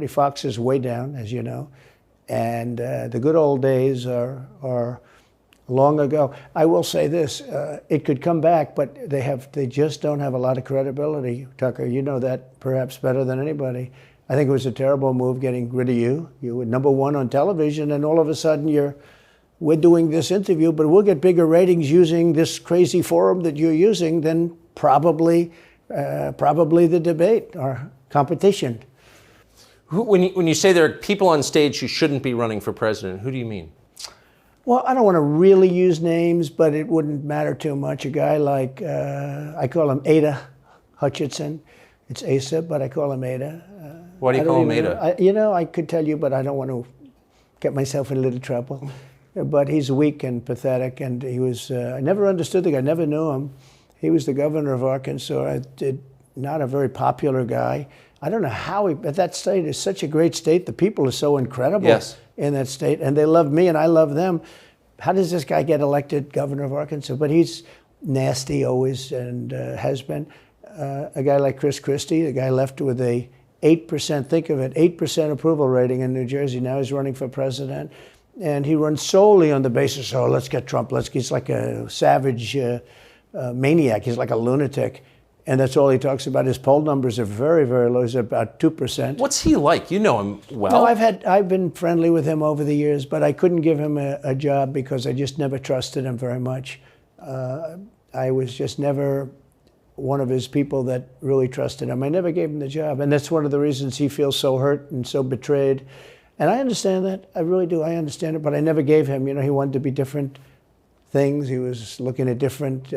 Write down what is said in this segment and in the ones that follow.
Fox is way down, as you know, and the good old days are long ago. I will say this: it could come back, but they just don't have a lot of credibility. Tucker, you know that perhaps better than anybody. I think it was a terrible move getting rid of you. You were #1 on television, and all of a sudden we're doing this interview, but we'll get bigger ratings using this crazy forum that you're using than probably the debate or competition. When you say there are people on stage who shouldn't be running for president, who do you mean? Well, I don't want to really use names, but it wouldn't matter too much. A guy like, I call him Ada Hutchinson. It's Asa, but I call him Ada. Why do you call him Ada? I could tell you, but I don't want to get myself in a little trouble. But he's weak and pathetic, and he was, I never understood the guy, never knew him. He was the governor of Arkansas, not a very popular guy. I don't know how but that state is such a great state. The people are so incredible in that state, and they love me and I love them. How does this guy get elected governor of Arkansas? But he's nasty always and has been. A guy like Chris Christie, the guy left with a 8%, think of it, 8% approval rating in New Jersey. Now he's running for president. And he runs solely on the basis, oh, let's get Trump. He's like a savage maniac. He's like a lunatic. And that's all he talks about. His poll numbers are very, very low. He's about 2%. What's he like? You know him well. No, I've been friendly with him over the years, but I couldn't give him a job because I just never trusted him very much. I was just never one of his people that really trusted him. I never gave him the job. And that's one of the reasons he feels so hurt and so betrayed. And I understand that. I really do. I understand it. But I never gave him. He wanted to be different things. He was looking at different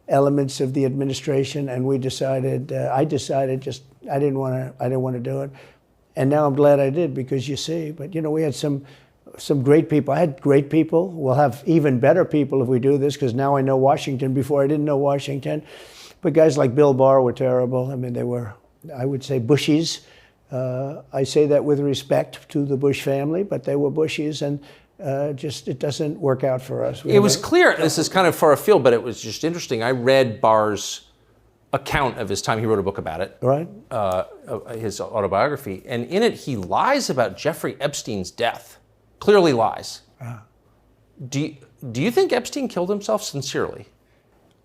elements of the administration, and I decided I didn't want to do it. And now I'm glad I did, because you see, but we had some great people. I had great people. We'll have even better people if we do this, because now I know Washington. Before I didn't know Washington. But guys like Bill Barr were terrible. I mean, they were, I would say, Bushies. I say that with respect to the Bush family, but they were Bushies, and it doesn't work out for us. It was clear, this is kind of far afield, but it was just interesting. I read Barr's account of his time. He wrote a book about it. Right. His autobiography. And in it, he lies about Jeffrey Epstein's death. Clearly lies. Do you think Epstein killed himself sincerely?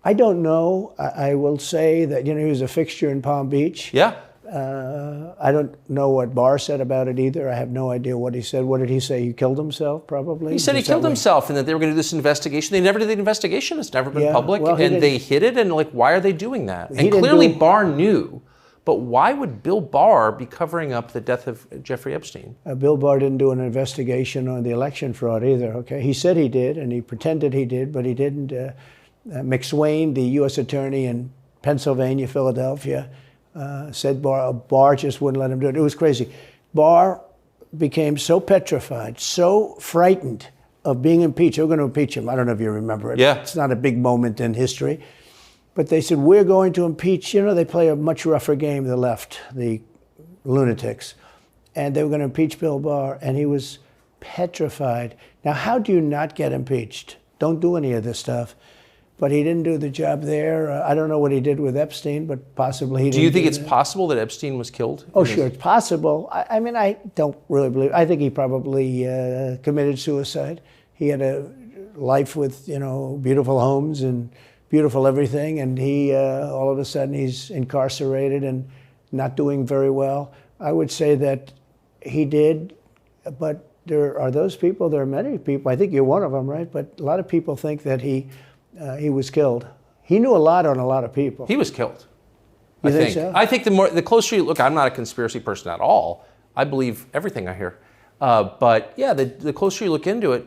I don't know. I will say that, he was a fixture in Palm Beach. Yeah. I don't know what Barr said about it either. I have no idea what he said. What did he say? He killed himself, probably? He said he killed himself and that they were going to do this investigation. They never did the investigation. It's never been public. Well, and they hid it. And why are they doing that? And clearly Barr knew. But why would Bill Barr be covering up the death of Jeffrey Epstein? Bill Barr didn't do an investigation on the election fraud either, okay? He said he did, and he pretended he did, but he didn't. McSwain, the U.S. attorney in Pennsylvania, Philadelphia, said Barr just wouldn't let him do it. It was crazy. Barr became so petrified, so frightened of being impeached. They were going to impeach him. I don't know if you remember it. Yeah. It's not a big moment in history. But they said, we're going to impeach. They play a much rougher game, the left, the lunatics. And they were going to impeach Bill Barr, and he was petrified. Now, how do you not get impeached? Don't do any of this stuff. But he didn't do the job there. I don't know what he did with Epstein, but possibly he didn't. Do you think it's possible that Epstein was killed? Oh, sure, it's possible. I mean, I don't really believe. I think he probably committed suicide. He had a life with, beautiful homes and beautiful everything, and he all of a sudden he's incarcerated and not doing very well. I would say that he did, but there are those people. There are many people. I think you're one of them, right? But a lot of people think that he was killed. He knew a lot on a lot of people. He was killed. You think so? I think the closer you look, I'm not a conspiracy person at all. I believe everything I hear. But yeah, the closer you look into it,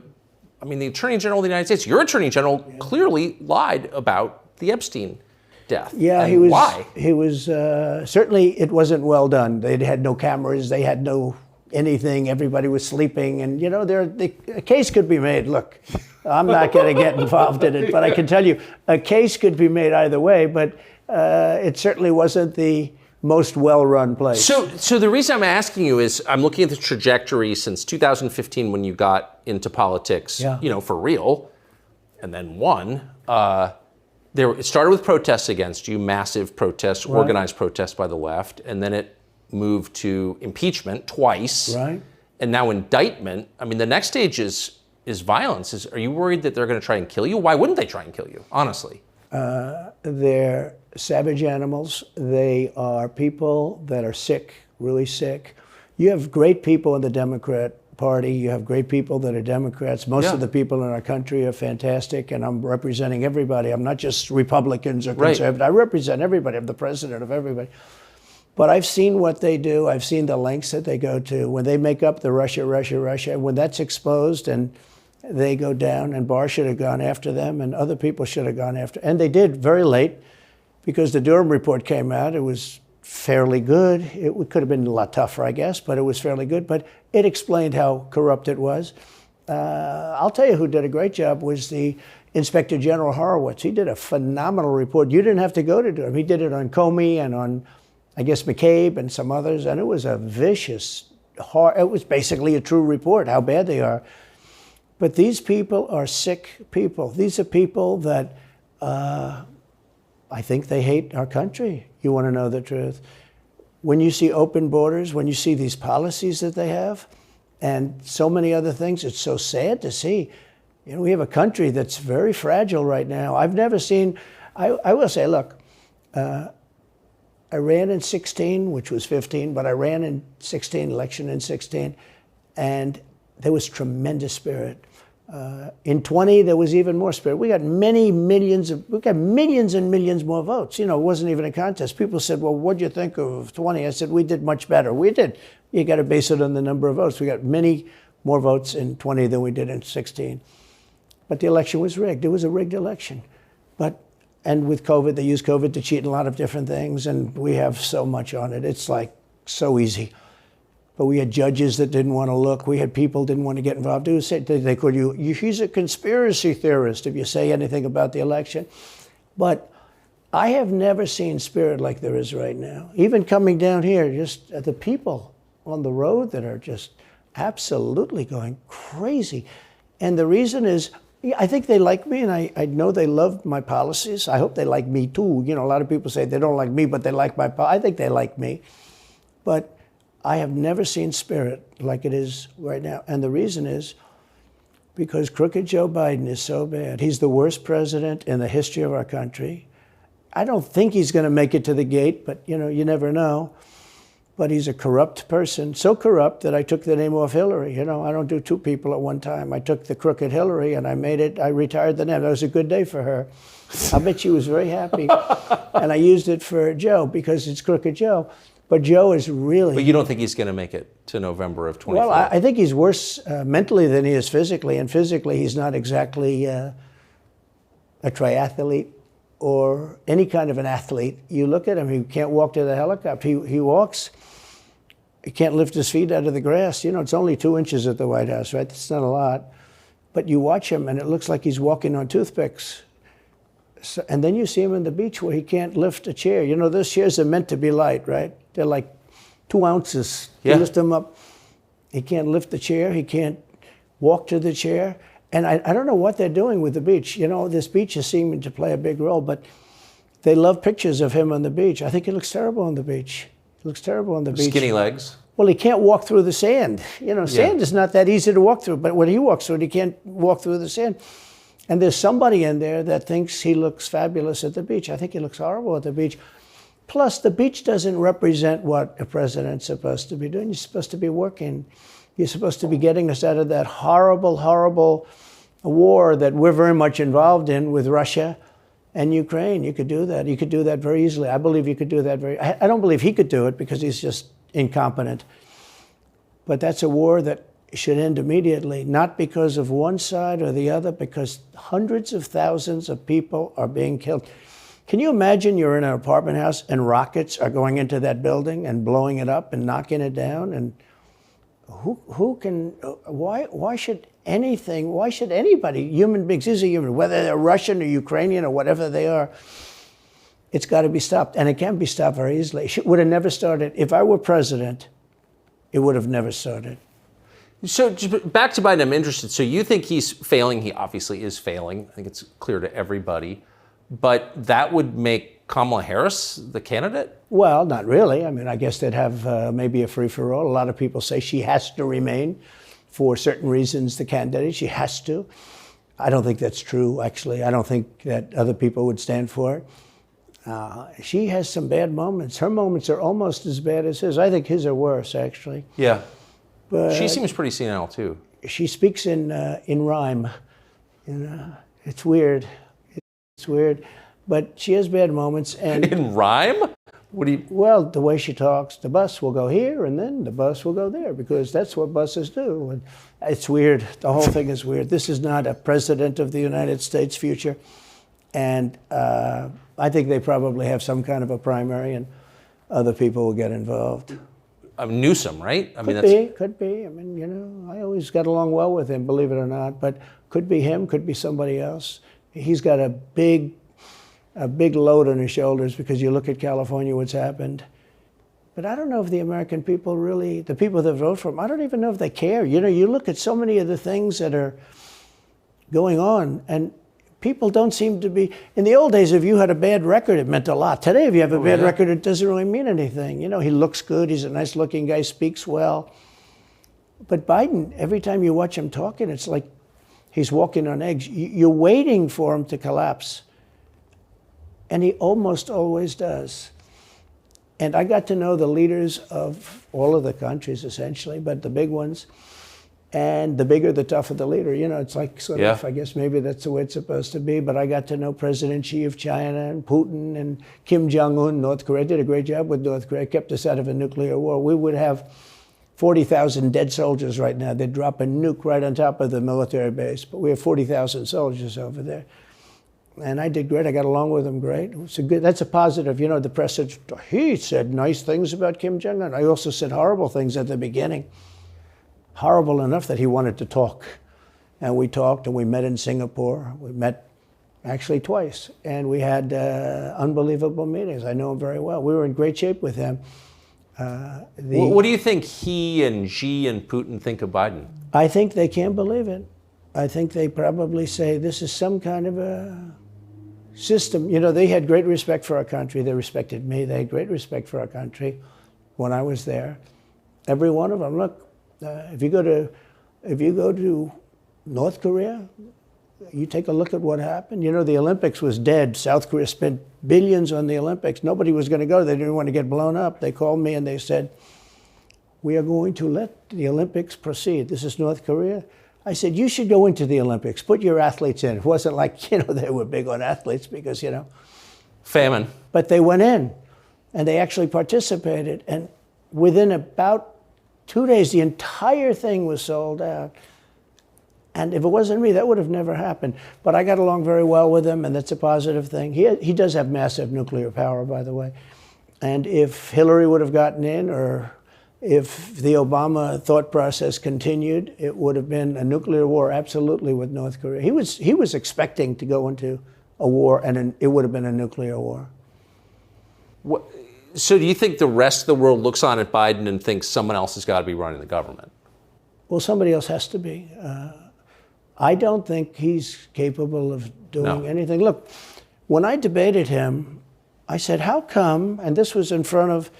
I mean, the Attorney General of the United States, your Attorney General, clearly lied about the Epstein death. Yeah, he was. Why? He was certainly. It wasn't well done. They had no cameras. They had no anything. Everybody was sleeping, and a case could be made. Look, I'm not going to get involved in it, but I can tell you a case could be made either way. But it certainly wasn't the most well-run place. So the reason I'm asking you is I'm looking at the trajectory since 2015 when you got into politics, for real, and then won. It started with protests against you, massive protests, organized protests by the left, and then it move to impeachment twice, Right. and now indictment. I mean, the next stage is violence. Are you worried that they're going to try and kill you? Why wouldn't they try and kill you, honestly? They're savage animals. They are people that are sick, really sick. You have great people in the Democrat Party. You have great people that are Democrats. Most of the people in our country are fantastic, and I'm representing everybody. I'm not just Republicans or conservatives. I represent everybody. I'm the president of everybody. But I've seen what they do. I've seen the lengths that they go to. When they make up the Russia, when that's exposed and they go down, and Barr should have gone after them, and other people should have gone after. And they did very late, because the Durham report came out. It was fairly good. It could have been a lot tougher, I guess, but it was fairly good. But it explained how corrupt it was. I'll tell you who did a great job was the Inspector General Horowitz. He did a phenomenal report. You didn't have to go to Durham. He did it on Comey and on, I guess, McCabe and some others, and it was a vicious, it was basically a true report, how bad they are. But these people are sick people. These are people that I think they hate our country. You want to know the truth. When you see open borders, when you see these policies that they have, and so many other things, it's so sad to see. You know, we have a country that's very fragile right now. I've never seen, I will say, look, I ran in 16, which was 15, but I ran in 16, election in 16, and there was tremendous spirit. In 20, there was even more spirit. We got millions and millions more votes. You know, it wasn't even a contest. People said, well, what'd you think of 20? I said, we did much better. We did. You got to base it on the number of votes. We got many more votes in 20 than we did in 16. But the election was rigged. It was a rigged election. And with COVID, they used COVID to cheat in a lot of different things, and we have so much on it. It's like so easy. But we had judges that didn't want to look. We had people didn't want to get involved. They called you, he's a conspiracy theorist if you say anything about the election. But I have never seen spirit like there is right now. Even coming down here, just the people on the road that are just absolutely going crazy. And the reason is, I think they like me, and I know they love my policies. I hope they like me too. You know, a lot of people say they don't like me, but they like my policies. I think they like me. But I have never seen spirit like it is right now. And the reason is because crooked Joe Biden is so bad. He's the worst president in the history of our country. I don't think he's going to make it to the gate, but you know, you never know. But he's a corrupt person, so corrupt that I took the name off Hillary. You know, I don't do two people at one time. I took the crooked Hillary and I retired the name. That was a good day for her. I bet she was very happy. And I used it for Joe because it's crooked Joe. But Joe is really... But you don't think he's going to make it to November of 24? Well, I think he's worse mentally than he is physically. And physically, he's not exactly a triathlete or any kind of an athlete. You look at him, he can't walk to the helicopter. He walks, he can't lift his feet out of the grass. You know, it's only 2 inches at the White House, right? That's not a lot. But you watch him, and it looks like he's walking on toothpicks. So, and then you see him on the beach where he can't lift a chair. You know, those chairs are meant to be light, right? They're like 2 ounces. You lift them up. He can't lift the chair. He can't walk to the chair. And I don't know what they're doing with the beach. You know, this beach is seeming to play a big role, but they love pictures of him on the beach. I think he looks terrible on the beach. He looks terrible on the beach. Skinny legs. Well, he can't walk through the sand. You know, sand is not that easy to walk through, but when he walks through it, he can't walk through the sand. And there's somebody in there that thinks he looks fabulous at the beach. I think he looks horrible at the beach. Plus, the beach doesn't represent what a president's supposed to be doing. You're supposed to be working. You're supposed to be getting us out of that horrible, horrible war that we're very much involved in with Russia and Ukraine. You could do that. You could do that very easily. I believe you could do that I don't believe he could do it because he's just incompetent. But that's a war that should end immediately, not because of one side or the other, because hundreds of thousands of people are being killed. Can you imagine you're in an apartment house and rockets are going into that building and blowing it up and knocking it down? And why should anybody, human beings, these are human, whether they're Russian or Ukrainian or whatever they are, it's got to be stopped. And it can be stopped very easily. It would have never started. If I were president, it would have never started. So back to Biden, I'm interested. So you think he's failing? He obviously is failing. I think it's clear to everybody. But that would make Kamala Harris the candidate? Well, not really. I mean, I guess they'd have maybe a free-for-all. A lot of people say she has to remain for certain reasons, the candidate. She has to. I don't think that's true, actually. I don't think that other people would stand for it. She has some bad moments. Her moments are almost as bad as his. I think his are worse, actually. Yeah. But She seems pretty senile, too. she speaks in rhyme. It's weird. It's weird. But she has bad moments. And In rhyme? What do you... well, the way she talks, the bus will go here and then the bus will go there because that's what buses do. And it's weird. The whole thing is weird. This is not a president of the United States future. And I think they probably have some kind of a primary and other people will get involved. Newsom, right? I mean, Could be. I mean, I always got along well with him, believe it or not. But could be him, could be somebody else. He's got a big load on his shoulders because you look at California, what's happened. But I don't know if the American people really, the people that vote for him, I don't even know if they care. You look at so many of the things that are going on, and people don't seem to be, in the old days, if you had a bad record, it meant a lot. Today, if you have a bad record, it doesn't really mean anything. He looks good, he's a nice looking guy, speaks well. But Biden, every time you watch him talking, it's like he's walking on eggs. You're waiting for him to collapse. And he almost always does. And I got to know the leaders of all of the countries, essentially, but the big ones. And the bigger, the tougher the leader. It's like sort of, I guess maybe that's the way it's supposed to be. But I got to know President Xi of China and Putin and Kim Jong-un, North Korea. Did a great job with North Korea, kept us out of a nuclear war. We would have 40,000 dead soldiers right now. They'd drop a nuke right on top of the military base. But we have 40,000 soldiers over there. And I did great. I got along with him great. That's a positive. The press said, he said nice things about Kim Jong-un. I also said horrible things at the beginning. Horrible enough that he wanted to talk. And we talked, and we met in Singapore. We met actually twice. And we had unbelievable meetings. I know him very well. We were in great shape with him. What do you think he and Xi and Putin think of Biden? I think they can't believe it. I think they probably say this is some kind of a system. They had great respect for our country. They respected me. They had great respect for our country when I was there. Every one of them. Look, if you go to North Korea, you take a look at what happened. The Olympics was dead. South Korea spent billions on the Olympics. Nobody was going to go. They didn't want to get blown up. They called me and they said, we are going to let the Olympics proceed. This is North Korea. I said, you should go into the Olympics. Put your athletes in. It wasn't like, they were big on athletes because, Famine. But they went in and they actually participated. And within about 2 days, the entire thing was sold out. And if it wasn't me, that would have never happened. But I got along very well with him, and that's a positive thing. He does have massive nuclear power, by the way. And if Hillary would have gotten in, or if the Obama thought process continued, it would have been a nuclear war, absolutely, with North Korea. He was expecting to go into a war, and it would have been a nuclear war. So do you think the rest of the world looks on at Biden and thinks someone else has got to be running the government? Well, somebody else has to be. I don't think he's capable of doing anything. Look, when I debated him, I said, how come, and this was in front of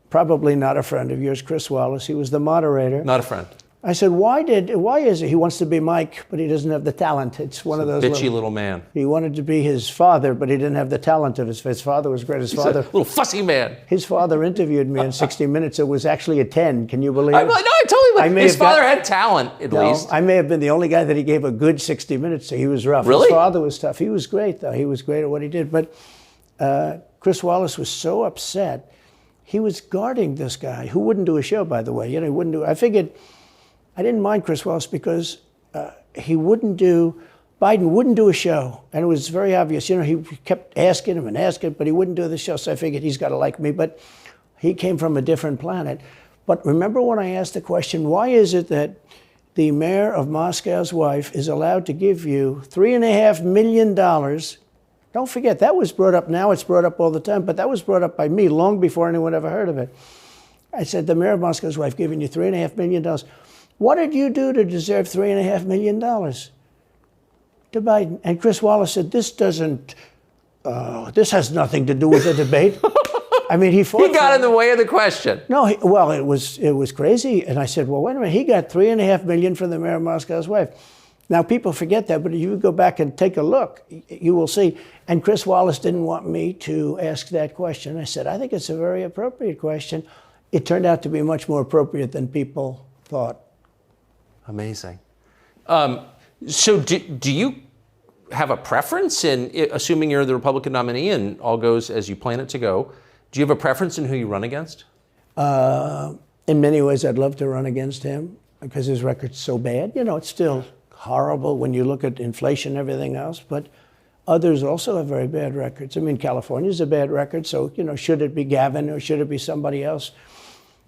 probably not a friend of yours, Chris Wallace. He was the moderator. Not a friend. I said, why is it? He wants to be Mike, but he doesn't have the talent. It's one of those bitchy little man. He wanted to be his father, but he didn't have the talent of his father. Was great. His father, little fussy man. His father interviewed me in 60 Minutes. It was actually a 10. Can you believe it? No, I totally believe. His father had talent, at least. I may have been the only guy that he gave a good 60 Minutes to. He was rough. Really? His father was tough. He was great, though. He was great at what he did. But Chris Wallace was so upset. He was guarding this guy who wouldn't do a show, by the way. He wouldn't do. I figured I didn't mind Chris Wallace because Biden wouldn't do a show. And it was very obvious. He kept asking him and asking, but he wouldn't do the show. So I figured he's got to like me. But he came from a different planet. But remember when I asked the question, why is it that the mayor of Moscow's wife is allowed to give you $3.5 million? Don't forget, that was brought up. Now it's brought up all the time, but that was brought up by me long before anyone ever heard of it. I said, the mayor of Moscow's wife giving you $3.5 million. What did you do to deserve $3.5 million? To Biden. And Chris Wallace said, this doesn't This has nothing to do with the debate. I mean, he fought. He got in the way of the question. No, well, it was crazy. And I said, well, wait a minute. He got $3.5 million from the mayor of Moscow's wife. Now, people forget that, but if you go back and take a look, you will see. And Chris Wallace didn't want me to ask that question. I said, I think it's a very appropriate question. It turned out to be much more appropriate than people thought. Amazing. So do you have a preference in, assuming you're the Republican nominee and all goes as you plan it to go, do you have a preference in who you run against? In many ways, I'd love to run against him because his record's so bad. You know, it's still horrible when you look at inflation and everything else, but others also have very bad records. I mean, California's a bad record, so, you know, should it be Gavin or should it be somebody else?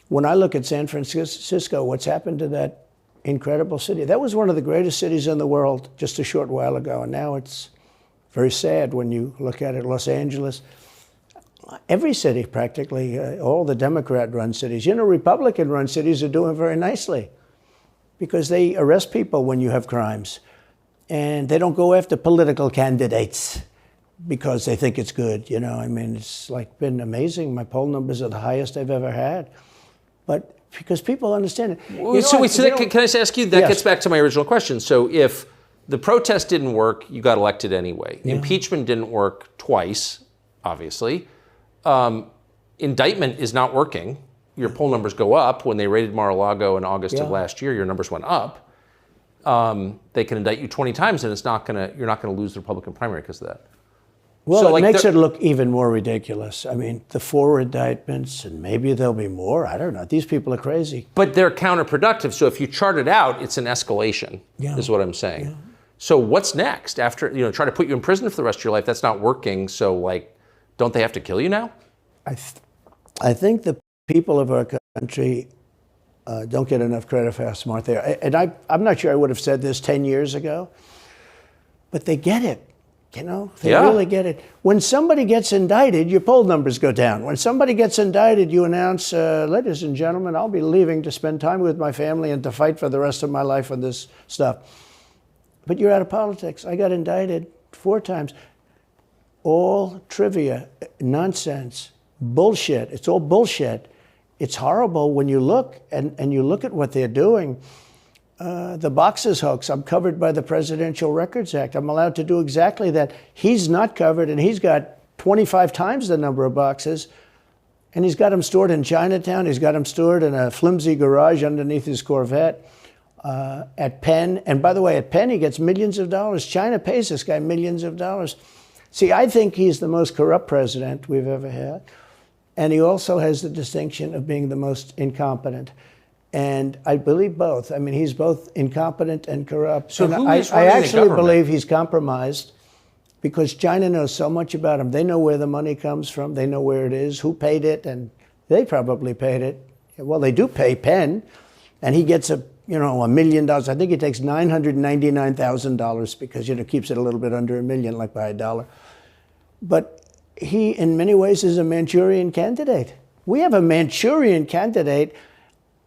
When I look at San Francisco, what's happened to that incredible city? That was one of the greatest cities in the world just a short while ago, and now it's very sad when you look at it. Los Angeles, every city practically, all the Democrat-run cities. You know, Republican-run cities are doing very nicely because they arrest people when you have crimes. And they don't go after political candidates because they think it's good. You know, I mean, it's like been amazing. My poll numbers are the highest I've ever had. But because people understand it. Can I just ask you, that Yes. gets back to my original question. So if the protest didn't work, you got elected anyway. Yeah. Impeachment didn't work twice, obviously. Indictment is not working. Your poll numbers go up. When they raided Mar-a-Lago in August of last year, your numbers went up. They can indict you 20 times, and you're not gonna lose the Republican primary because of that. Well, So, it makes it look even more ridiculous. I mean, the 4 indictments, and maybe there'll be more. I don't know. These people are crazy. But they're counterproductive. So if you chart it out, it's an escalation, is what I'm saying. Yeah. So what's next after, try to put you in prison for the rest of your life? That's not working. So like, don't they have to kill you now? I think the people of our country don't get enough credit for how smart they are. And I'm not sure I would have said this 10 years ago, but they get it. You know, they really get it. When somebody gets indicted, your poll numbers go down. When somebody gets indicted, you announce, ladies and gentlemen, I'll be leaving to spend time with my family and to fight for the rest of my life on this stuff. But you're out of politics. I got indicted 4 times. All trivia, nonsense, bullshit. It's all bullshit. It's horrible when you look and you look at what they're doing. The boxes hoax, I'm covered by the Presidential Records Act. I'm allowed to do exactly that. He's not covered, and he's got 25 times the number of boxes, and he's got them stored in Chinatown. He's got them stored in a flimsy garage underneath his Corvette at Penn. And by the way, at Penn, he gets millions of dollars. China pays this guy millions of dollars. See, I think he's the most corrupt president we've ever had, and he also has the distinction of being the most incompetent. And I believe both. I mean, he's both incompetent and corrupt. So and who I is running the actually government? believe he's compromised because China knows so much about him. They know where the money comes from. They know where it is, who paid it, and they probably paid it. Well, they do pay Penn, and he gets $1 million. I think he takes $999,000 because keeps it a little bit under $1 million, like by $1. But he, in many ways, is a Manchurian candidate. We have a Manchurian candidate.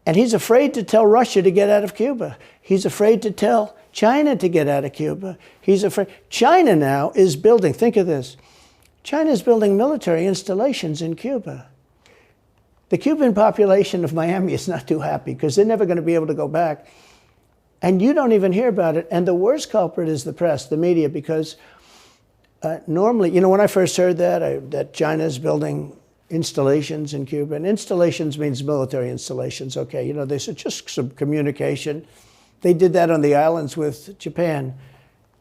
And he's afraid to tell Russia to get out of Cuba. He's afraid to tell China to get out of Cuba. He's afraid. China now is building, think of this, China is building military installations in Cuba. The Cuban population of Miami is not too happy because they're never going to be able to go back. And you don't even hear about it. And the worst culprit is the press, the media, because normally, when I first heard that China's building installations in Cuba, and installations means military installations, okay, they said just some communication. They did that on the islands with Japan.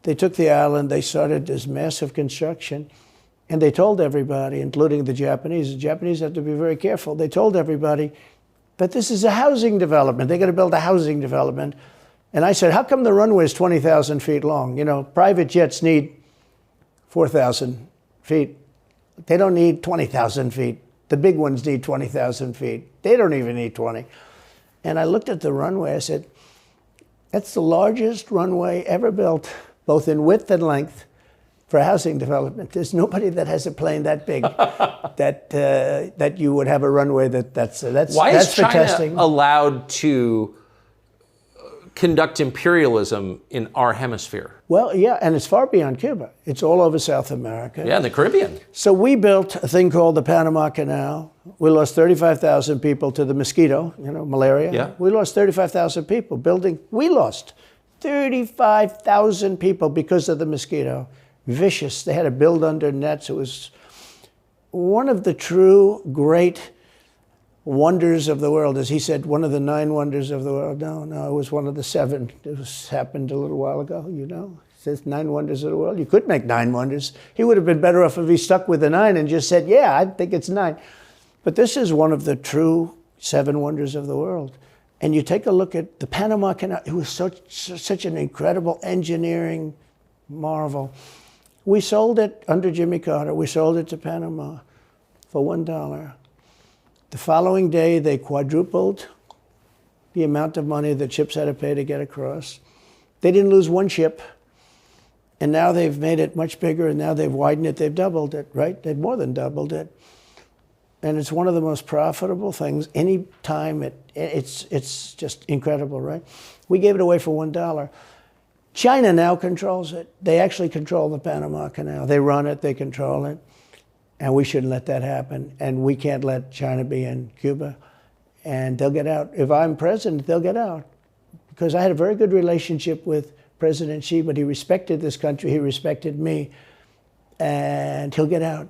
They took the island, they started this massive construction, and they told everybody, including the Japanese have to be very careful, they told everybody that this is a housing development. They're going to build a housing development. And I said, how come the runway is 20,000 feet long? Private jets need 4,000 feet. They don't need 20,000 feet. The big ones need 20,000 feet. They don't even need 20. And I looked at the runway. I said, that's the largest runway ever built, both in width and length, for housing development. There's nobody that has a plane that big that you would have a runway that's Why is for China testing. allowed to conduct imperialism in our hemisphere. Well, yeah, and it's far beyond Cuba. It's all over South America. Yeah, in the Caribbean. So we built a thing called the Panama Canal. We lost 35,000 people to the mosquito, malaria. Yeah. We lost 35,000 people building. We lost 35,000 people because of the mosquito. Vicious. They had to build under nets. It was one of the true great wonders of the world. As he said, one of the 9 wonders of the world. No, it was one of the 7. It happened a little while ago, He says 9 wonders of the world. You could make 9 wonders. He would have been better off if he stuck with the 9 and just said, yeah, I think it's 9. But this is one of the true 7 wonders of the world. And you take a look at the Panama Canal. It was such an incredible engineering marvel. We sold it under Jimmy Carter. We sold it to Panama for $1. The following day, they quadrupled the amount of money that ships had to pay to get across. They didn't lose one ship. And now they've made it much bigger, and now they've widened it. They've doubled it, right? They've more than doubled it. And it's one of the most profitable things. Any time it's just incredible, right? We gave it away for $1. China now controls it. They actually control the Panama Canal. They run it, they control it. And we shouldn't let that happen. And we can't let China be in Cuba. And they'll get out. If I'm president, they'll get out. Because I had a very good relationship with President Xi, but he respected this country, he respected me. And he'll get out.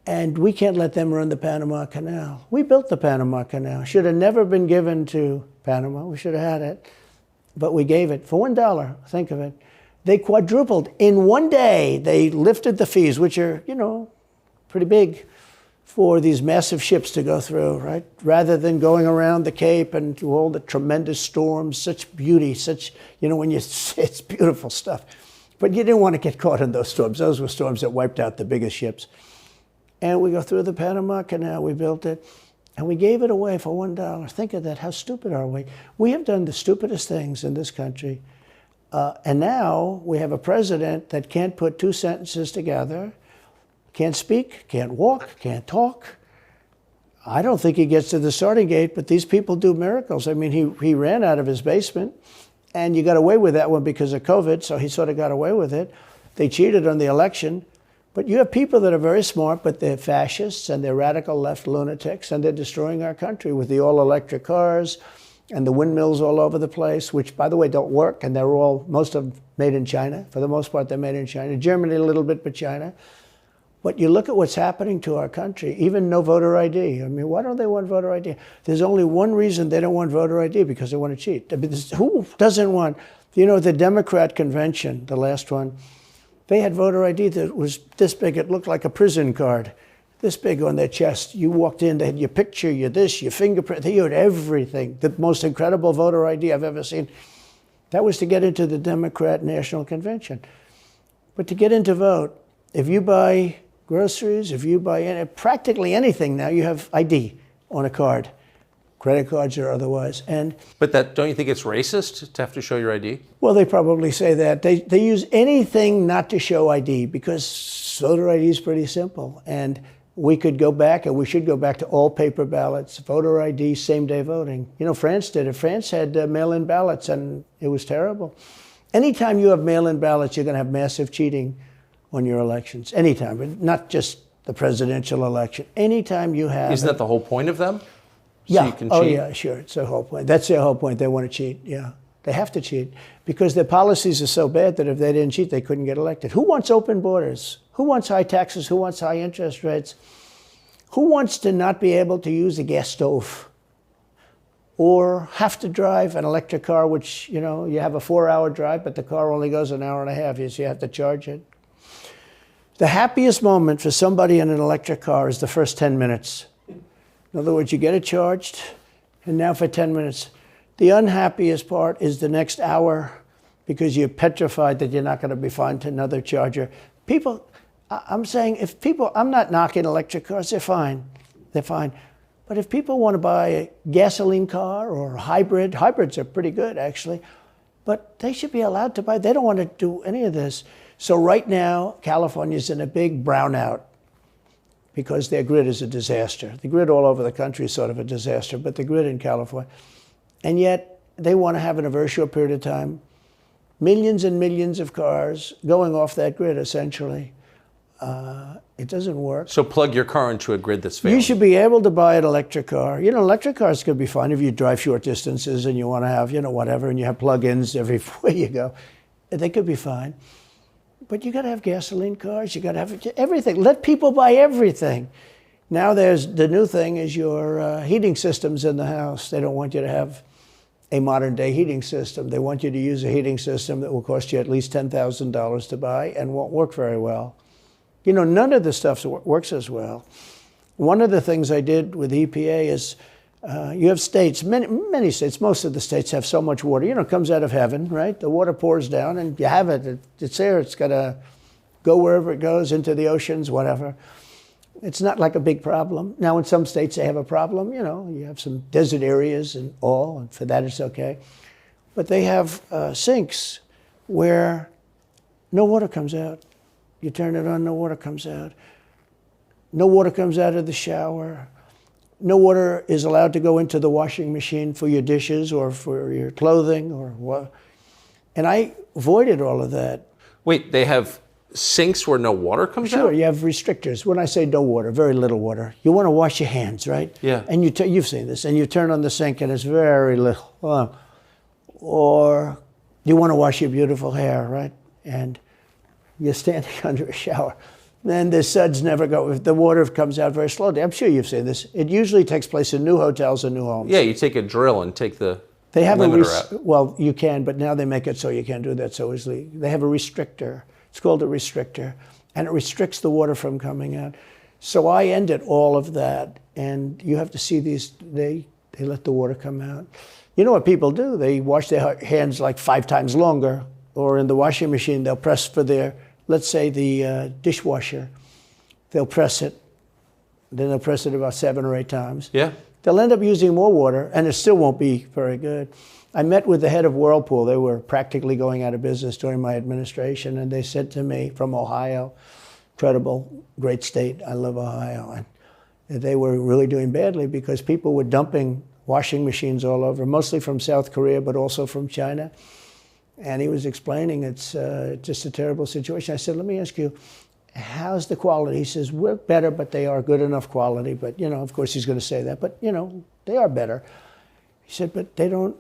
And we can't let them run the Panama Canal. We built the Panama Canal. Should have never been given to Panama. We should have had it. But we gave it for $1. Think of it. They quadrupled. In one day, they lifted the fees, which are, pretty big, for these massive ships to go through, right? Rather than going around the Cape and do all the tremendous storms, such beauty, it's beautiful stuff. But you didn't want to get caught in those storms. Those were storms that wiped out the biggest ships. And we go through the Panama Canal, we built it, and we gave it away for $1. Think of that, how stupid are we? We have done the stupidest things in this country. And now we have a president that can't put 2 sentences together, can't speak, can't walk, can't talk. I don't think he gets to the starting gate, but these people do miracles. I mean, he ran out of his basement, and you got away with that one because of COVID, so he sort of got away with it. They cheated on the election. But you have people that are very smart, but they're fascists and they're radical left lunatics, and they're destroying our country with the all-electric cars and the windmills all over the place, which, by the way, don't work, and they're most of them made in China. For the most part, they're made in China. Germany a little bit, but China. But you look at what's happening to our country, even no voter ID. I mean, why don't they want voter ID? There's only one reason they don't want voter ID, because they want to cheat. I mean, who doesn't want, the Democrat convention, the last one, they had voter ID that was this big. It looked like a prison card, this big on their chest. You walked in, they had your picture, your this, your fingerprint. They had everything. The most incredible voter ID I've ever seen. That was to get into the Democrat National Convention. But to get in to vote, if you buy groceries, if you buy practically anything now, you have ID on a card. Credit cards or otherwise. But don't you think it's racist to have to show your ID? Well, they probably say that. They use anything not to show ID, because voter ID is pretty simple. And we could go back, and we should go back to all paper ballots, voter ID, same-day voting. France did it. France had mail-in ballots, and it was terrible. Anytime you have mail-in ballots, you're going to have massive cheating on your elections. Anytime, but not just the presidential election. Anytime you have... Isn't that the whole point of them? Yeah. So you can cheat? Oh, yeah, sure. It's their whole point. That's their whole point. They want to cheat. Yeah. They have to cheat because their policies are so bad that if they didn't cheat, they couldn't get elected. Who wants open borders? Who wants high taxes? Who wants high interest rates? Who wants to not be able to use a gas stove or have to drive an electric car, which, you have a 4-hour drive, but the car only goes an hour and a half, so you have to charge it. The happiest moment for somebody in an electric car is the first 10 minutes. In other words, you get it charged, and now for 10 minutes. The unhappiest part is the next hour, because you're petrified that you're not going to be found another charger. People, I'm saying, I'm not knocking electric cars, they're fine. They're fine. But if people want to buy a gasoline car or a hybrid, hybrids are pretty good, actually, but they should be allowed to buy. They don't want to do any of this. So right now, California's in a big brownout, because their grid is a disaster. The grid all over the country is sort of a disaster, but the grid in California. And yet, they want to have in a very short period of time millions and millions of cars going off that grid, essentially. It doesn't work. So plug your car into a grid that's failing. You should be able to buy an electric car. You know, electric cars could be fine if you drive short distances and you want to have, you know, whatever, and you have plug-ins everywhere you go. They could be fine. But you got to have gasoline cars. You got to have everything. Let people buy everything. Now there's the new thing is your heating systems in the house. They don't want you to have a modern day heating system. They want you to use a heating system that will cost you at least $10,000 to buy and won't work very well. You know, none of the stuff works as well. One of the things I did with EPA is you have states, many states, most of the states have so much water. You know, it comes out of heaven, right? The water pours down and you have it. It's there. It's got to go wherever it goes, into the oceans, whatever. It's not like a big problem. Now, in some states, they have a problem. You know, you have some desert areas and all, and for that, it's okay. But they have sinks where no water comes out. You turn it on, no water comes out. No water comes out of the shower. No water is allowed to go into the washing machine for your dishes or for your clothing or what. And I avoided all of that. Wait, they have sinks where no water comes out? Sure, you have restrictors. When I say no water, very little water. You want to wash your hands, right? Yeah. And you've seen this, and you turn on the sink and it's very little. Or you want to wash your beautiful hair, right? And you're standing under a shower. Then the suds never go. If the water comes out very slowly. I'm sure you've seen this. It usually takes place in new hotels and new homes. Yeah, you take a drill and take the they have limiter out. Well, you can, but now they make it so you can't do that so easily. They have a restrictor. It's called a restrictor, and it restricts the water from coming out. So I ended all of that, and you have to see these. They let the water come out. You know what people do? They wash their hands like 5 times longer, or in the washing machine, they'll press for their, let's say the dishwasher. They'll press it. Then they'll press it about 7 or 8 times. Yeah. They'll end up using more water, and it still won't be very good. I met with the head of Whirlpool. They were practically going out of business during my administration, and they said to me, from Ohio, incredible, great state, I love Ohio, and they were really doing badly because people were dumping washing machines all over, mostly from South Korea, but also from China. And he was explaining it's just a terrible situation. I said, let me ask you, how's the quality? He says, we're better, but they are good enough quality. But, you know, of course he's going to say that, but, you know, they are better. He said, but they don't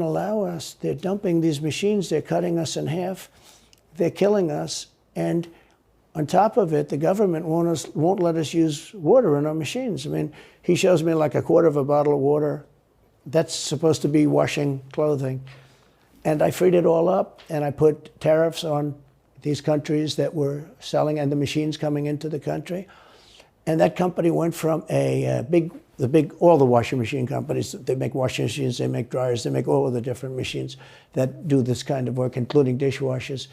allow us. They're dumping these machines. They're cutting us in half. They're killing us. And on top of it, the government won't let us use water in our machines. I mean, he shows me like a quarter of a bottle of water. That's supposed to be washing clothing. And I freed it all up, and I put tariffs on these countries that were selling and the machines coming into the country. And that company went from all the washing machine companies, they make washing machines, they make dryers, they make all of the different machines that do this kind of work, including dishwashers.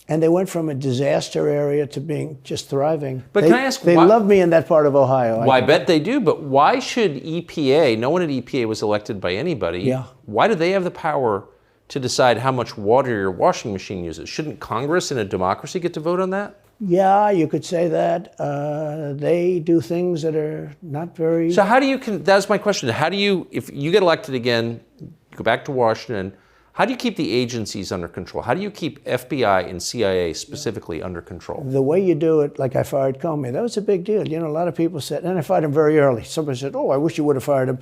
And they went from a disaster area to being just thriving. But can I ask They why, love me in that part of Ohio. Well, I bet they do, but why should EPA, no one at EPA was elected by anybody, Yeah. Why do they have the power to decide how much water your washing machine uses? Shouldn't Congress in a democracy get to vote on that? Yeah, you could say that. They do things that are not very... So how do you, that's my question, how do you, if you get elected again, go back to Washington, how do you keep the agencies under control? How do you keep FBI and CIA specifically under control? The way you do it, like I fired Comey, that was a big deal. You know, a lot of people said, and I fired him very early. Somebody said, oh, I wish you would have fired him.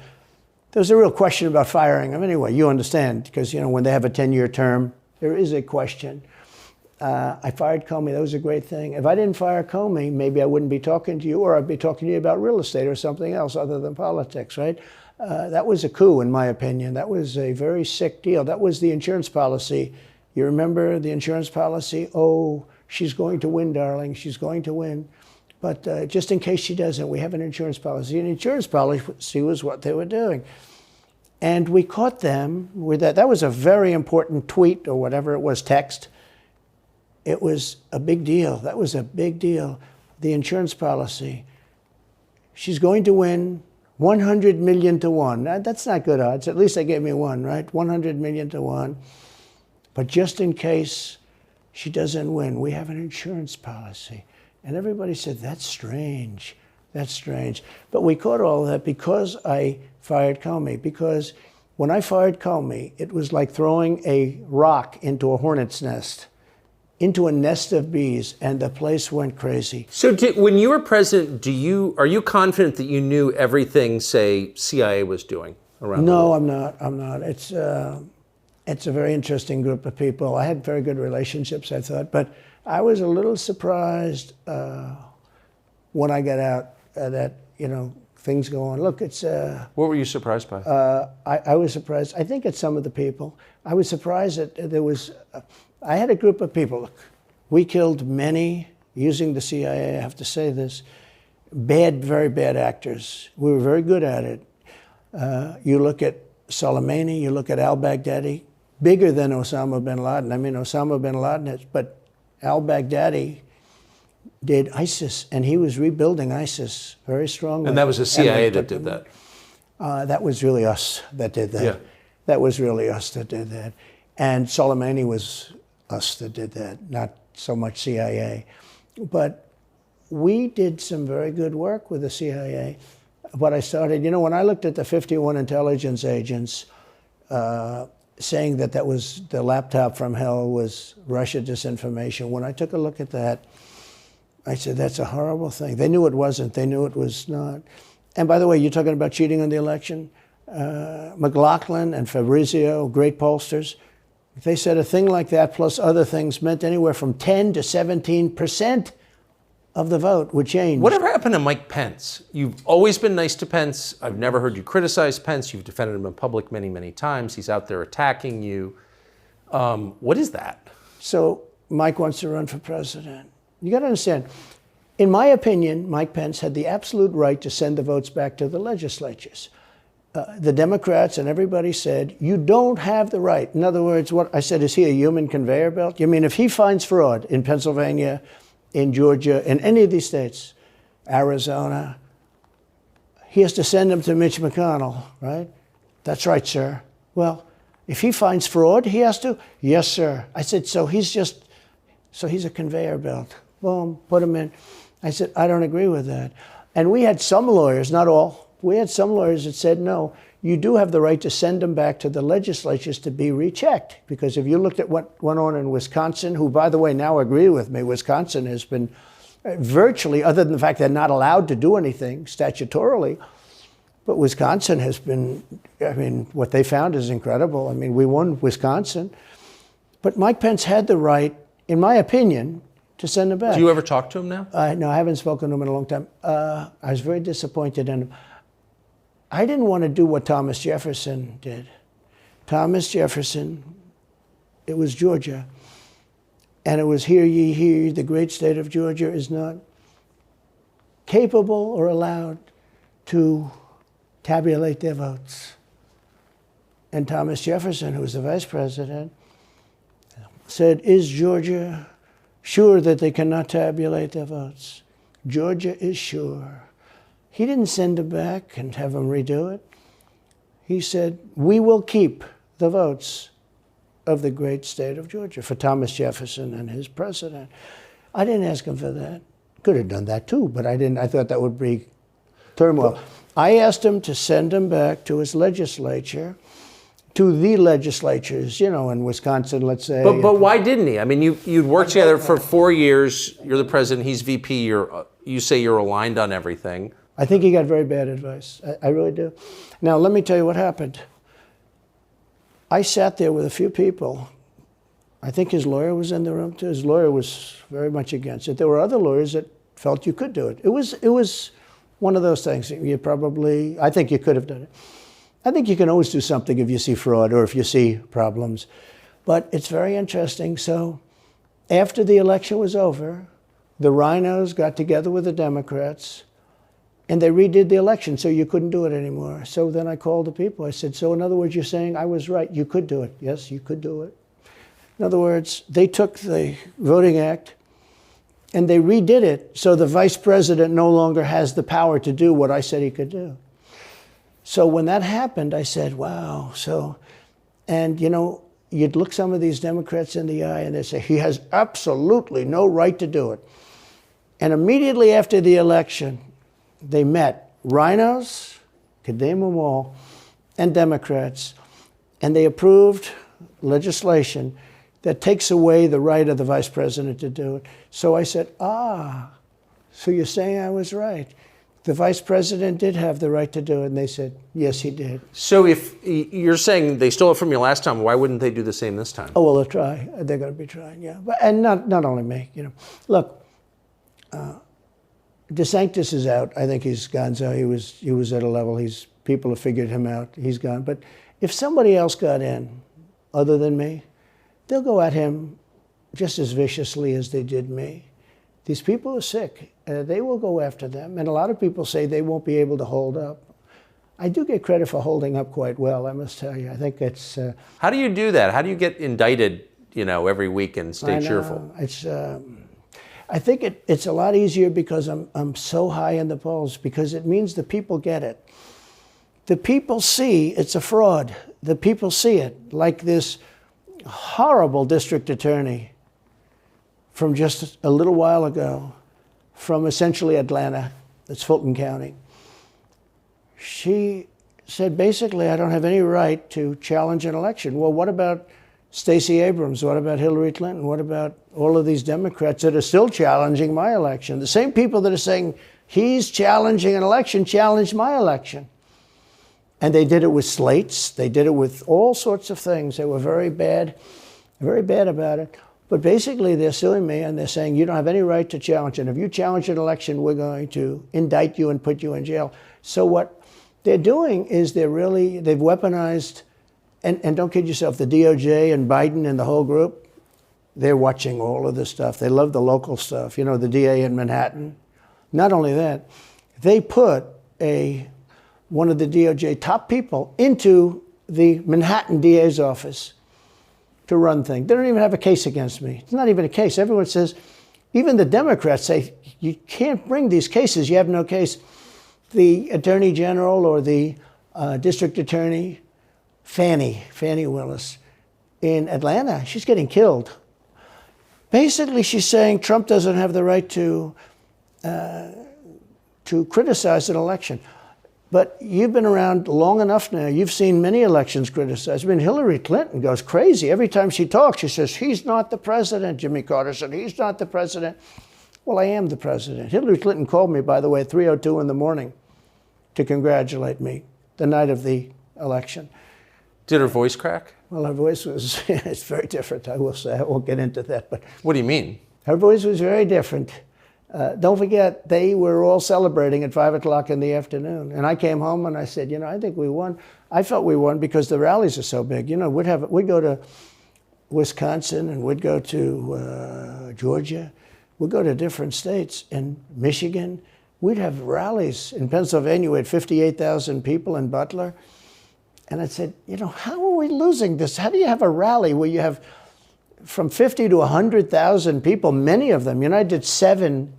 There was a real question about firing him anyway. You understand, because, you know, when they have a 10-year term, there is a question. I fired Comey. That was a great thing. If I didn't fire Comey, maybe I wouldn't be talking to you, or I'd be talking to you about real estate or something else other than politics, right? That was a coup, in my opinion. That was a very sick deal. That was the insurance policy. You remember the insurance policy? Oh, she's going to win, darling. She's going to win. But just in case she doesn't, we have an insurance policy. And insurance policy was what they were doing. And we caught them with that. That was a very important tweet or whatever it was, text. It was a big deal. That was a big deal. The insurance policy. She's going to win 100 million to 1. That's not good odds. At least they gave me 1, right? 100 million to 1. But just in case she doesn't win, we have an insurance policy. And everybody said, that's strange. That's strange. But we caught all that because I fired Comey, because When I fired Comey, it was like throwing a rock into a hornet's nest, into a nest of bees, and the place went crazy. So when you were president, are you confident that you knew everything, say, CIA was doing around the world? No, I'm not. It's a very interesting group of people. I had very good relationships, I thought, but I was a little surprised when I got out that, things go on. Look, it's... What were you surprised by? I was surprised. I think it's some of the people. I was surprised that there was... I had a group of people. Look, we killed many, using the CIA, I have to say this, very bad actors. We were very good at it. You look at Soleimani, you look at al-Baghdadi, bigger than Osama bin Laden. I mean, Osama bin Laden, but al-Baghdadi did ISIS, and he was rebuilding ISIS very strongly. And that was the CIA that did that? That was really us that did that. Yeah. That was really us that did that. And Soleimani was us that did that, not so much CIA. But we did some very good work with the CIA. But I started, when I looked at the 51 intelligence agents saying that was the laptop from hell was Russia disinformation, when I took a look at that, I said, that's a horrible thing. They knew it wasn't. They knew it was not. And by the way, you're talking about cheating on the election? McLaughlin and Fabrizio, great pollsters, they said a thing like that plus other things meant anywhere from 10 to 17% of the vote would change. Whatever happened to Mike Pence? You've always been nice to Pence. I've never heard you criticize Pence. You've defended him in public many, many times. He's out there attacking you. What is that? So Mike wants to run for president. You got to understand, in my opinion, Mike Pence had the absolute right to send the votes back to the legislatures. The Democrats and everybody said, you don't have the right. In other words, what I said, is he a human conveyor belt? You mean if he finds fraud in Pennsylvania, in Georgia, in any of these states, Arizona, he has to send them to Mitch McConnell, right? That's right, sir. Well, if he finds fraud, he has to? Yes, sir. I said, so he's a conveyor belt. Boom, put him in. I said, I don't agree with that. And we had some lawyers, not all, we had some lawyers that said, no, you do have the right to send them back to the legislatures to be rechecked. Because if you looked at what went on in Wisconsin, who, by the way, now agree with me, Wisconsin has been virtually, other than the fact they're not allowed to do anything statutorily, but Wisconsin has been, what they found is incredible. We won Wisconsin. But Mike Pence had the right, in my opinion, to send them back. Do you ever talk to him now? No, I haven't spoken to him in a long time. I was very disappointed in him. I didn't want to do what Thomas Jefferson did. Thomas Jefferson, it was Georgia. And it was, hear ye, hear ye, the great state of Georgia is not capable or allowed to tabulate their votes. And Thomas Jefferson, who was the vice president, said, is Georgia sure that they cannot tabulate their votes? Georgia is sure. He didn't send them back and have them redo it. He said, we will keep the votes of the great state of Georgia for Thomas Jefferson and his president. I didn't ask him for that. Could have done that too, but I didn't. I thought that would be turmoil. I asked him to send them back to his legislature, to the legislatures, in Wisconsin, let's say. But why didn't he? You'd worked together for 4 years. You're the president. He's VP. You say you're aligned on everything. I think he got very bad advice. I really do. Now, let me tell you what happened. I sat there with a few people. I think his lawyer was in the room too. His lawyer was very much against it. There were other lawyers that felt you could do it. It was one of those things. I think you could have done it. I think you can always do something if you see fraud or if you see problems. But it's very interesting. So after the election was over, the rhinos got together with the Democrats and they redid the election, so you couldn't do it anymore. So then I called the people. I said, so in other words, you're saying I was right. You could do it. Yes, you could do it. In other words, they took the Voting Act and they redid it so the vice president no longer has the power to do what I said he could do. So when that happened, I said, wow. And you'd look some of these Democrats in the eye and they'd say, he has absolutely no right to do it. And immediately after the election, they met rhinos, could name them all, and Democrats. and they approved legislation that takes away the right of the vice president to do it. So I said, so you're saying I was right. The vice president did have the right to do it. And they said, yes, he did. So if you're saying they stole it from you last time, why wouldn't they do the same this time? Oh, well, they'll try. They're going to be trying, yeah. But, and not only me, you know. Look, DeSantis is out. I think he's gone. So he was at a level. People have figured him out. He's gone. But if somebody else got in, other than me, they'll go at him just as viciously as they did me. These people are sick. They will go after them. And a lot of people say they won't be able to hold up. I do get credit for holding up quite well, I must tell you. I think it's... How do you do that? How do you get indicted, every week and stay cheerful? It's... I think it's a lot easier because I'm so high in the polls, because it means the people get it. The people see it's a fraud. The people see it. Like this horrible district attorney from just a little while ago, from essentially Atlanta, that's Fulton County. She said, basically, I don't have any right to challenge an election. Well, what about Stacey Abrams? What about Hillary Clinton? What about all of these Democrats that are still challenging my election? The same people that are saying he's challenging an election challenged my election. And they did it with slates. They did it with all sorts of things. They were very bad about it. But basically, they're suing me, and they're saying, you don't have any right to challenge it. If you challenge an election, we're going to indict you and put you in jail. So what they're doing is they've weaponized, and don't kid yourself, the DOJ and Biden and the whole group, they're watching all of this stuff. They love the local stuff. The DA in Manhattan. Not only that, they put one of the DOJ top people into the Manhattan DA's office to run things. They don't even have a case against me. It's not even a case. Everyone says, even the Democrats say, you can't bring these cases. You have no case. The Attorney General or the District Attorney, Fannie Willis, in Atlanta, she's getting killed. Basically, she's saying Trump doesn't have the right to criticize an election. But you've been around long enough now. You've seen many elections criticized. Hillary Clinton goes crazy. Every time she talks, she says, he's not the president. Jimmy Carter said, he's not the president. Well, I am the president. Hillary Clinton called me, by the way, at 3:02 in the morning to congratulate me the night of the election. Did her voice crack? Well, her voice was, it's very different, I will say. I won't get into that. But what do you mean? Her voice was very different. Don't forget, they were all celebrating at 5 o'clock in the afternoon. And I came home and I said, I think we won. I felt we won because the rallies are so big. We'd go to Wisconsin and we'd go to Georgia. We'd go to different states. In Michigan, we'd have rallies. In Pennsylvania, we had 58,000 people in Butler. And I said, how are we losing this? How do you have a rally where you have from 50 to 100,000 people, many of them? I did 7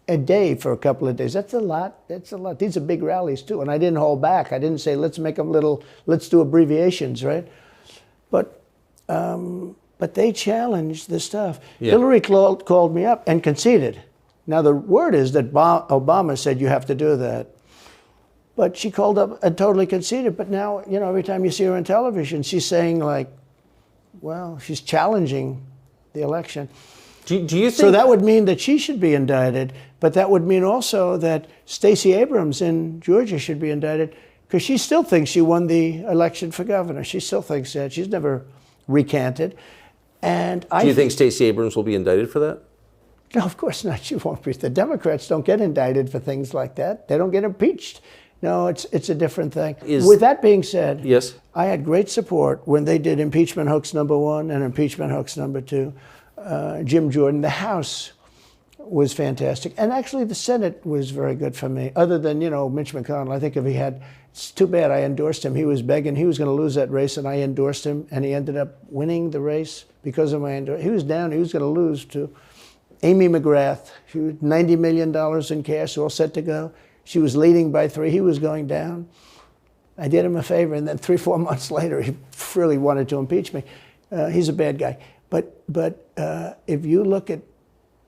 a day for a couple of days. That's a lot. That's a lot. These are big rallies too. And I didn't hold back. I didn't say, let's make them let's do abbreviations, right? But they challenged this stuff. Yeah. Hillary called me up and conceded. Now the word is that Obama said you have to do that. But she called up and totally conceded. But now, every time you see her on television, she's saying she's challenging the election. Do you think... So that would mean that she should be indicted, but that would mean also that Stacey Abrams in Georgia should be indicted, because she still thinks she won the election for governor. She still thinks that. She's never recanted. And do you think Stacey Abrams will be indicted for that? No, of course not. She won't be. The Democrats don't get indicted for things like that. They don't get impeached. No, it's a different thing. With that being said, yes, I had great support when they did impeachment hoax #1 and impeachment hoax #2. Jim Jordan, the House was fantastic. And actually the Senate was very good for me, other than, Mitch McConnell. I think it's too bad I endorsed him. He was begging, he was going to lose that race, and I endorsed him, and he ended up winning the race because of my endorsement. He was down, he was going to lose to Amy McGrath. She was $90 million in cash, all set to go. She was leading by 3, he was going down. I did him a favor, and then 3-4 months later, he really wanted to impeach me. He's a bad guy. But if you look at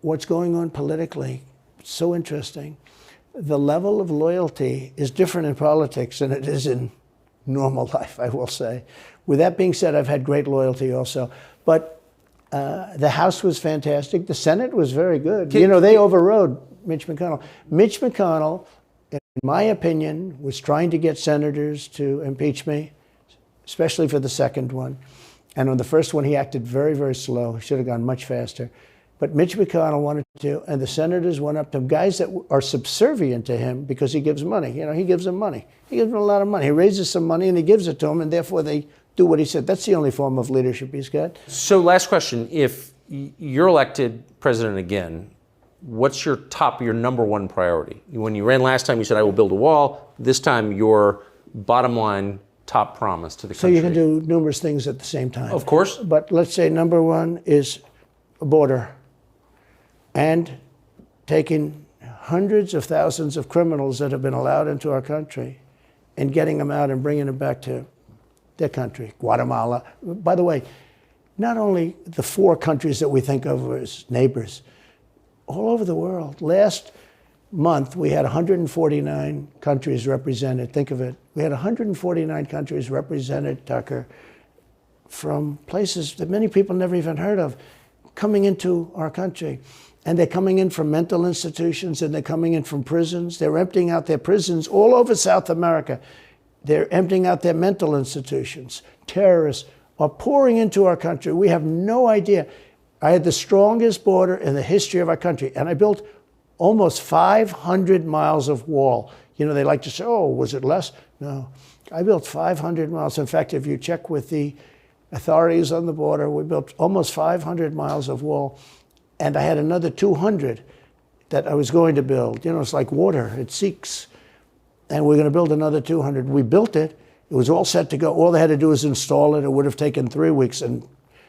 what's going on politically, it's so interesting. The level of loyalty is different in politics than it is in normal life, I will say. With that being said, I've had great loyalty also. But the House was fantastic. The Senate was very good. You know, they overrode Mitch McConnell. Mitch McConnell, in my opinion, was trying to get senators to impeach me, especially for the second one. And on the first one, he acted very, very slow. He should have gone much faster. But Mitch McConnell wanted to, and the senators went up to him, guys that are subservient to him because he gives money. You know, he gives them money. He gives them a lot of money. He raises some money and he gives it to them, and therefore they do what he said. That's the only form of leadership he's got. So last question, if you're elected president again, what's your number one priority? When you ran last time, you said, I will build a wall. This time, your bottom line top promise to the country. So you can do numerous things at the same time. Of course. But let's say number one is a border. And taking hundreds of thousands of criminals that have been allowed into our country and getting them out and bringing them back to their country, Guatemala. By the way, not only the 4 countries that we think of as neighbors, all over the world. Last month, we had 149 countries represented. Think of it. We had 149 countries represented, Tucker, from places that many people never even heard of, coming into our country. And they're coming in from mental institutions, and they're coming in from prisons. They're emptying out their prisons all over South America. They're emptying out their mental institutions. Terrorists are pouring into our country. We have no idea. I had the strongest border in the history of our country, and I built almost 500 miles of wall. You know, they like to say, oh, was it less? No. I built 500 miles. In fact, if you check with the authorities on the border, we built almost 500 miles of wall. And I had another 200 that I was going to build. You know, it's like water, it seeks. And we're going to build another 200. We built it. It was all set to go. All they had to do was install it. It would have taken 3 weeks. And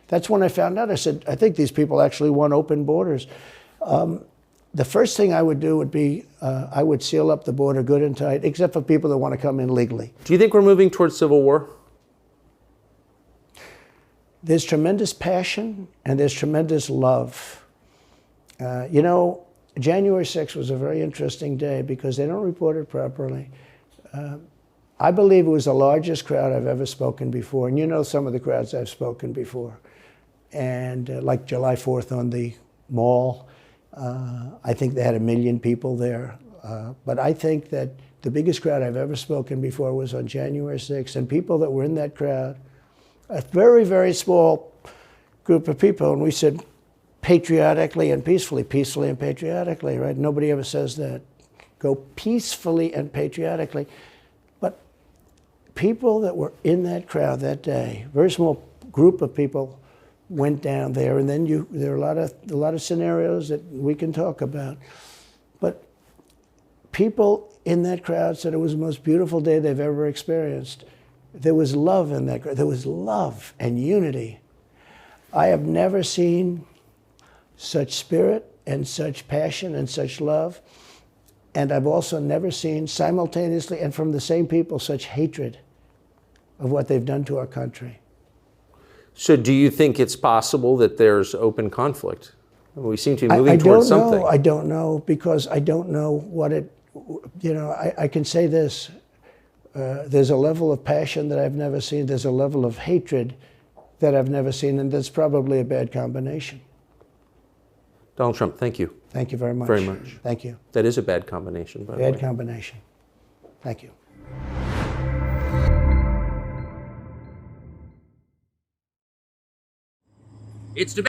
that's when I found out. I said, I think these people actually want open borders. The first thing I would do would be, I would seal up the border good and tight, except for people that want to come in legally. Do you think we're moving towards civil war? There's tremendous passion and there's tremendous love. You know, January 6th was a very interesting day because they don't report it properly. I believe it was the largest crowd I've ever spoken before. And you know some of the crowds I've spoken before. And like July 4th on the mall, I think they had 1 million people there. But I think that the biggest crowd I've ever spoken before was on January 6th. And people that were in that crowd, a very, very small group of people, and we said, patriotically and peacefully, peacefully and patriotically, right? Nobody ever says that. Go peacefully and patriotically. But people that were in that crowd that day, very small group of people went down there, and then there are a lot of scenarios that we can talk about. But people in that crowd said it was the most beautiful day they've ever experienced. There was love in that crowd. There was love and unity. I have never seen such spirit and such passion and such love. And I've also never seen simultaneously and from the same people such hatred of what they've done to our country. So do you think it's possible that there's open conflict? We seem to be moving towards something. I don't know, because I don't know what it, you know, I can say this. There's a level of passion that I've never seen. There's a level of hatred that I've never seen, and that's probably a bad combination. Donald Trump, thank you. Thank you very much. Very much. Thank you. That is a bad combination, by the way. Bad combination. Thank you. It's debate.